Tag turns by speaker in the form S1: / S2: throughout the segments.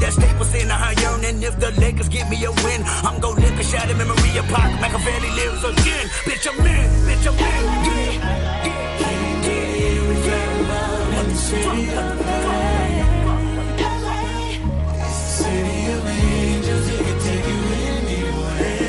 S1: that Staples in a high yearning. If the Lakers give me a win, I'm gon' lick a shot of memory of Pac. Machiavelli lives again. Bitch, I'm in. Bitch, I'm in. Yeah. Yeah. We fell in love in the city of LA. It's the city of angels. It can take you anywhere.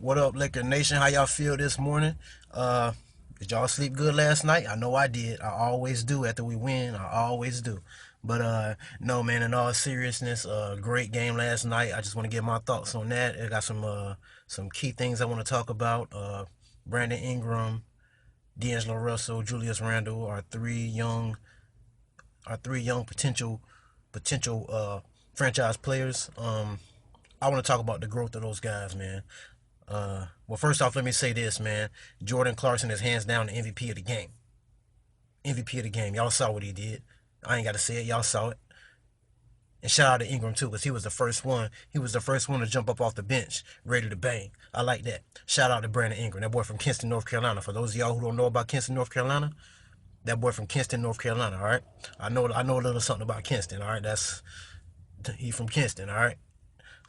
S2: What up, Laker Nation? How y'all feel this morning? Did y'all sleep good last night? I know I did. I always do after we win. I always do. But no, man, in all seriousness, great game last night. I just want to get my thoughts on that. I got some key things I want to talk about. Brandon Ingram, D'Angelo Russell, Julius Randle are three young potential franchise players. I want to talk about the growth of those guys, man. Well, first off, let me say this, man. Jordan Clarkson is hands down the MVP of the game. MVP of the game. Y'all saw what he did. I ain't got to say it. Y'all saw it. And shout out to Ingram, too, because he was the first one. He was the first one to jump up off the bench, ready to bang. I like that. Shout out to Brandon Ingram, that boy from Kinston, North Carolina. For those of y'all who don't know about Kinston, North Carolina, that boy from Kinston, North Carolina, all right? I know a little something about Kinston, all right? He from Kinston, all right?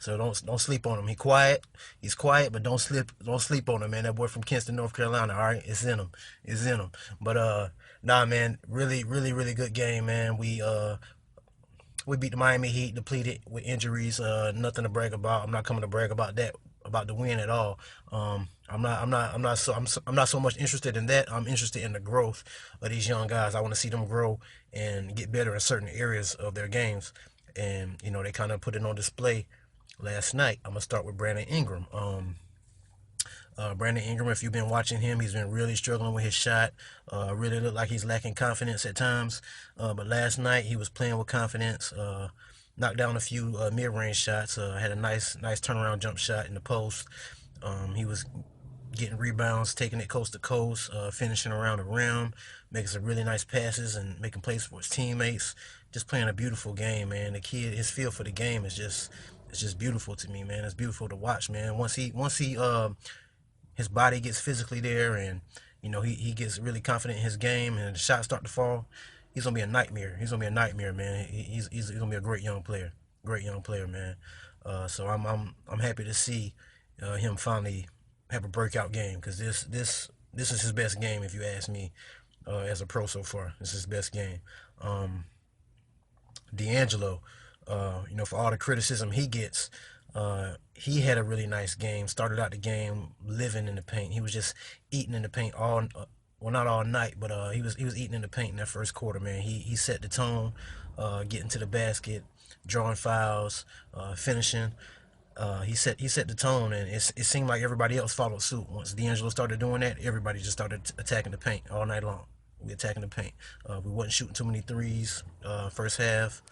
S2: So don't sleep on him. He's quiet, but don't sleep on him, man. That boy from Kinston, North Carolina. All right, it's in him. But nah, man, really good game, man. We beat the Miami Heat, depleted with injuries. Nothing to brag about. I'm not coming to brag about that, about the win at all. I'm not so much interested in that. I'm interested in the growth of these young guys. I want to see them grow and get better in certain areas of their games, and they kind of put it on display last night. I'm gonna start with Brandon Ingram. Brandon Ingram, if you've been watching him, he's been really struggling with his shot. Really looked like he's lacking confidence at times. But last night he was playing with confidence. Knocked down a few mid-range shots. Had a nice turnaround jump shot in the post. He was getting rebounds, taking it coast to coast, finishing around the rim, making some really nice passes and making plays for his teammates. Just playing a beautiful game, man. The kid, his feel for the game is just beautiful to me, man. It's beautiful to watch, man. Once he his body gets physically there, and he gets really confident in his game, and the shots start to fall, he's gonna be a nightmare. He's gonna be a nightmare, man. He's gonna be a great young player, man. So I'm happy to see him finally have a breakout game, because this is his best game, if you ask me. As a pro so far, this is his best game. D'Angelo, for all the criticism he gets, he had a really nice game. Started out the game living in the paint. He was just eating in the paint not all night, but he was eating in the paint in that first quarter, man. He set the tone, getting to the basket, drawing fouls, finishing. He set the tone, and it seemed like everybody else followed suit. Once D'Angelo started doing that, everybody just started attacking the paint all night long. We attacking the paint. We wasn't shooting too many threes first half.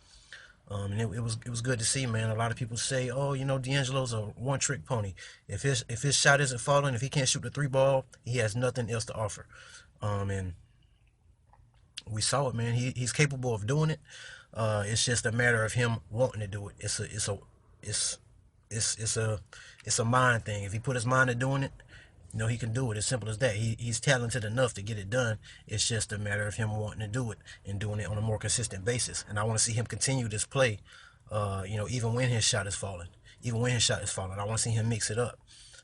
S2: And it was good to see, man. A lot of people say, oh, D'Angelo's a one-trick pony. If his shot isn't falling, if he can't shoot the three ball, he has nothing else to offer. And we saw it, man. He's capable of doing it. It's just a matter of him wanting to do it. It's a mind thing. If he put his mind to doing it, he can do it. As simple as that. He's talented enough to get it done. It's just a matter of him wanting to do it and doing it on a more consistent basis. And I want to see him continue this play, even when his shot is falling. I want to see him mix it up.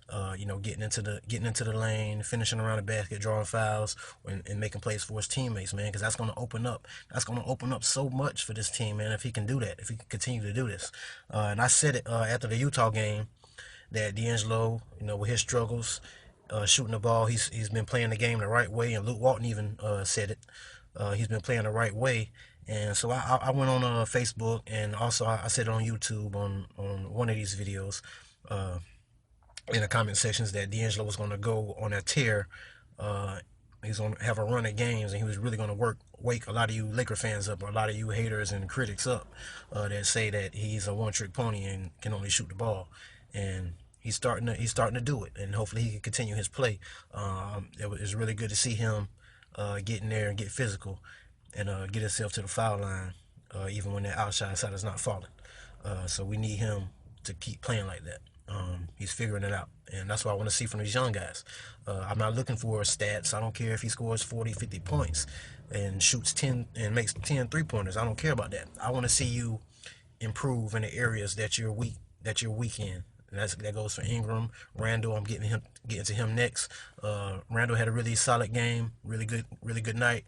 S2: Getting into the lane, finishing around the basket, drawing fouls, and making plays for his teammates, man. Because that's going to open up so much for this team, man. If he can do that, if he can continue to do this. And I said it after the Utah game that D'Angelo, with his struggles. Shooting the ball, he's been playing the game the right way, and Luke Walton even said it. He's been playing the right way, and so I went on Facebook, and also I said it on YouTube on one of these videos in the comment sections that D'Angelo was going to go on a tear. He's going to have a run of games, and he was really going to wake a lot of you Laker fans up, or a lot of you haters and critics up that say that he's a one-trick pony and can only shoot the ball, and he's starting to do it, and hopefully he can continue his play. It was really good to see him get in there and get physical and get himself to the foul line, even when that outside shot is not falling. So we need him to keep playing like that. He's figuring it out, and that's what I want to see from these young guys. I'm not looking for stats. I don't care if he scores 40, 50 points and shoots 10 and makes 10 3-pointers. I don't care about that. I want to see you improve in the areas that you're weak in. And that goes for Ingram, Randall. I'm getting to him next. Randall had a really solid game, really good night.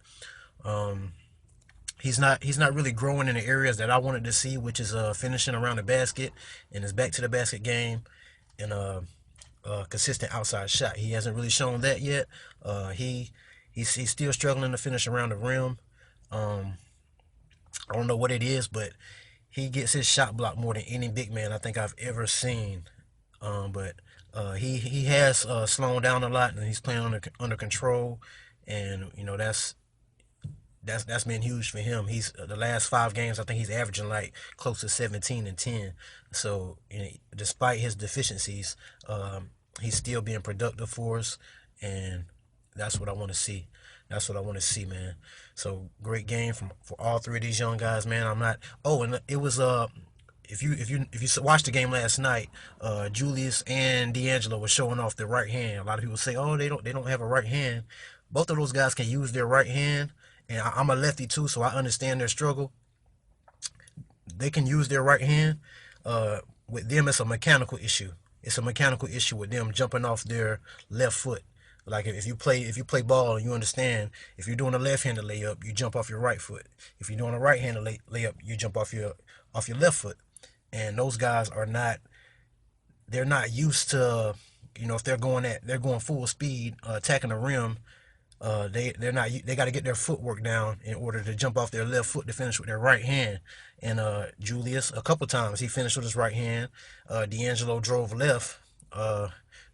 S2: He's not really growing in the areas that I wanted to see, which is finishing around the basket and his back to the basket game and consistent outside shot. He hasn't really shown that yet. He's still struggling to finish around the rim. I don't know what it is, but he gets his shot blocked more than any big man I think I've ever seen. But he has slowed down a lot, and he's playing under control, and that's been huge for him. He's the last 5 games, I think he's averaging like close to 17 and 10. So despite his deficiencies, he's still being productive for us, and that's what I want to see. That's what I want to see, man. So great game for all 3 of these young guys, man. I'm not. Oh, and it was if you watched the game last night, Julius and D'Angelo were showing off their right hand. A lot of people say, oh, they don't have a right hand. Both of those guys can use their right hand, and I'm a lefty too, so I understand their struggle. They can use their right hand. With them, it's a mechanical issue. It's a mechanical issue with them jumping off their left foot. Like if you play ball, you understand. If you're doing a left-handed layup, you jump off your right foot. If you're doing a right-handed layup, you jump off your left foot. And those guys they're not used to, if they're going full speed, attacking the rim. They got to get their footwork down in order to jump off their left foot to finish with their right hand. And Julius, a couple times he finished with his right hand. D'Angelo drove left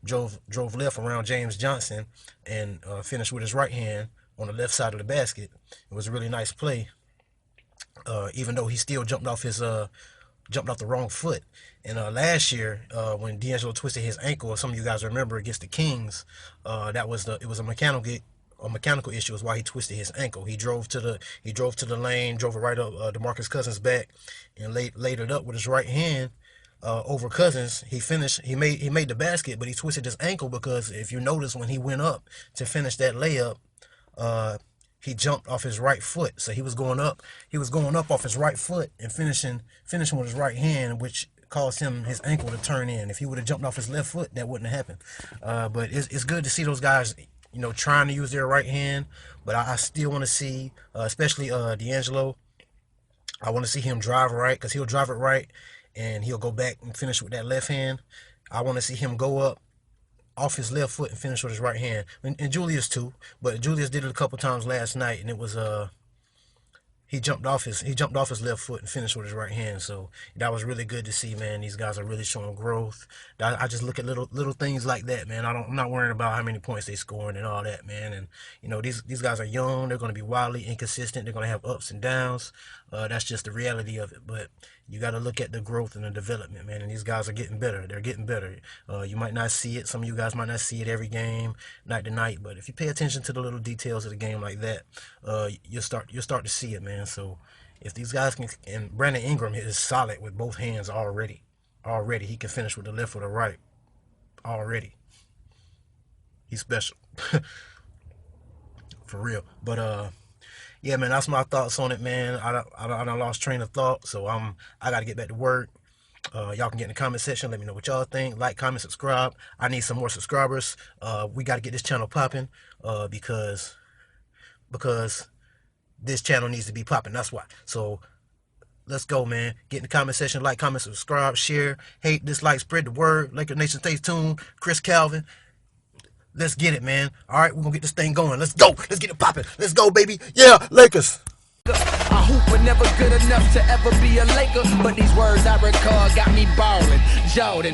S2: around James Johnson and finished with his right hand on the left side of the basket. It was a really nice play, even though he still jumped off the wrong foot. And last year, when D'Angelo twisted his ankle, some of you guys remember against the Kings, it was a mechanical issue is why he twisted his ankle. He drove to the lane, drove it right up DeMarcus Cousins' back, and laid it up with his right hand over Cousins. He made the basket, but he twisted his ankle because if you notice when he went up to finish that layup, he jumped off his right foot. So he was going up off his right foot and finishing with his right hand, which caused his ankle to turn in. If he would have jumped off his left foot, that wouldn't have happened. But it's good to see those guys, trying to use their right hand. But I still want to see, especially D'Angelo, I want to see him drive right, because he'll drive it right and he'll go back and finish with that left hand. I want to see him go up off his left foot and finish with his right hand. And Julius too, but Julius did it a couple times last night, and it was he jumped off his left foot and finished with his right hand. So that was really good to see, man. These guys are really showing growth. I just look at little things like that, man. I'm not worrying about how many points they scoring and all that, man. And these guys are young. They're going to be wildly inconsistent. They're going to have ups and downs. That's just the reality of it. But you got to look at the growth and the development, man. And these guys are getting better. They're getting better. You might not see it. Some of you guys might not see it every game, night to night. But if you pay attention to the little details of the game like that, you'll start to see it, man. So if these guys can, and Brandon Ingram is solid with both hands already. He can finish with the left or the right. Already. He's special. For real. But yeah, man, that's my thoughts on it, man. I lost train of thought, so I got to get back to work. Y'all can get in the comment section. Let me know what y'all think. Like, comment, subscribe. I need some more subscribers. We got to get this channel popping because this channel needs to be popping. That's why. So let's go, man. Get in the comment section. Like, comment, subscribe, share, hate, dislike, spread the word. Laker Nation, stay tuned. Chris Calvin. Let's get it, man. All right, we're going to get this thing going. Let's go. Let's get it popping. Let's go, baby. Yeah, Lakers.
S1: A hooper never good enough to ever be a Laker, but these words I recall got me ballin'. Jordan.